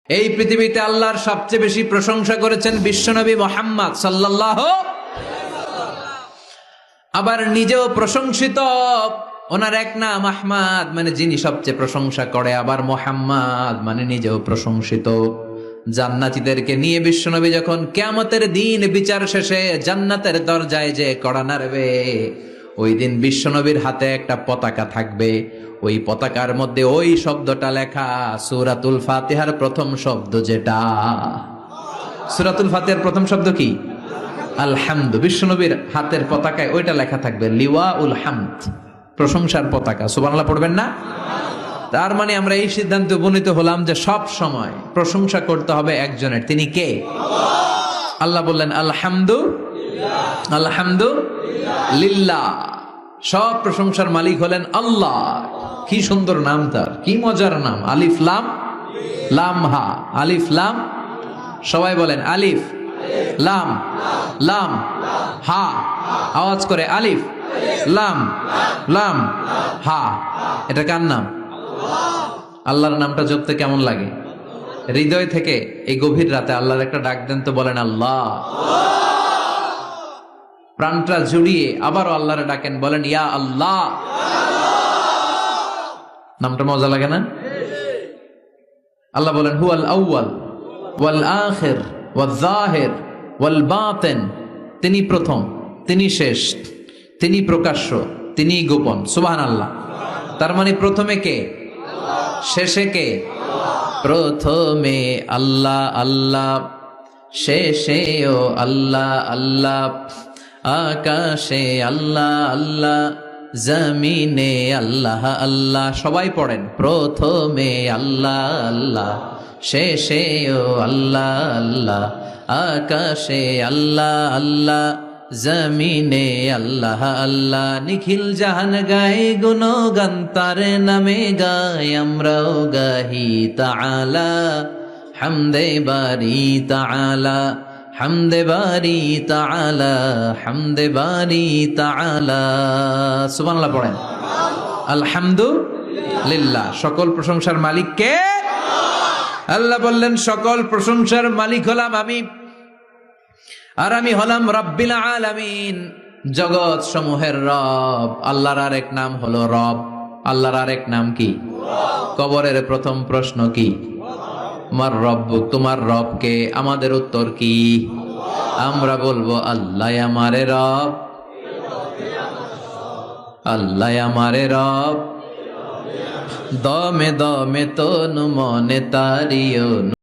এই পৃথিবীতে আল্লাহর সবচেয়ে বেশি প্রশংসা করেছেন বিশ্বনবী মুহাম্মদ সাল্লাল্লাহু, আবার নিজেও প্রশংসিত। ওনার এক নাম আহমদ, মানে যিনি সবচেয়ে প্রশংসা করে, আবার মুহাম্মদ মানে নিজেও প্রশংসিত। জান্নাতীদেরকে নিয়ে বিশ্বনবী যখন কিয়ামতের দিন বিচার শেষে জান্নাতের দরজায় যে কড়া নাড়বে, ওই দিন বিশ্বনবীর হাতে একটা পতাকা থাকবে। ওই পতাকার মধ্যে ওই শব্দটা লেখা, সূরাতুল ফাতিহার প্রথম শব্দ যেটা। সূরাতুল ফাতিহার প্রথম শব্দ কি? আলহামদু। বিশ্বনবীর হাতের পতাকায় ওইটা লেখা থাকবে, লিওয়াউল হামদ, প্রশংসার পতাকা। সুবহানাল্লাহ পড়বেন না? তার মানে আমরা এই সিদ্ধান্তে উপনীত হলাম যে সব সময় প্রশংসা করতে হবে একজনের। তিনি কে? আল্লাহ বললেন আলহামদু, আলহামদু লিল্লাহ। সব প্রশংসার মালিক হলেন আল্লাহ। কি সুন্দর নাম তার, কি মজার নাম। আলিফ লাম লাম হা, আলিফ লাম। সবাই বলেন আলিফ লাম লাম হা। আওয়াজ করে আলিফ লাম লাম হা। এটা কার নাম? আল্লাহর নামটা জপতে কেমন লাগে? হৃদয় থেকে এই গভীর রাতে আল্লাহর একটা ডাক দেন তো, বলেন আল্লাহ। প্রাণটা জুড়িয়ে আবারও আল্লাহরে ডাকেন, বলেন ইয়া আল্লাহ। নামটা মজা লাগে না? আল্লাহ বলেন হুয়াল আউয়াল ওয়াল আখির ওয়াল যাহির ওয়াল বাতিন। তিনি প্রথম, তিনি শেষ, তিনি প্রকাশ্য, তিনি গোপন। সুবহানাল্লাহ। তার মানে প্রথমে কে, শেষে কে? প্রথমে আল্লাহ আল্লাহ, শেষেও আল্লাহ আল্লাহ, আকাশে আল্লাহ আল্লাহ, জমিনে আল্লাহ আল্লাহ। সবাই পড়েন, প্রথমে আল্লাহ আল্লাহ, শেষেও আল্লাহ আল্লাহ, আকাশে আল্লাহ আল্লাহ, জমিনে আল্লাহ আল্লাহ। নিখিল জাহান গায় গুণগান তার নামে গায়, আমরাও গাহি তাআলা হামদে বারি তাআলা, হামদে বারি তাআলা, হামদে বারি তাআলা। সুবহানাল্লাহ পড়েন। আলহামদুলিল্লাহ। সকল প্রশংসার মালিক কে? আল্লাহ বললেন সকল প্রশংসার মালিক হলাম আমি, আর আমি হলাম রব্বিল আলামিন, জগৎ সমূহের রব। আল্লাহর আরেক নাম হলো রব। আল্লাহর আরেক নাম কি? কবরের প্রথম প্রশ্ন কি? আমার রব্বুক, তোমার রব কে? আমাদের উত্তর কি? আমরা বলবো আল্লাহ আমারে রব, আল্লাহ আমারে রব, দমে দমে তনু মনে তারিও।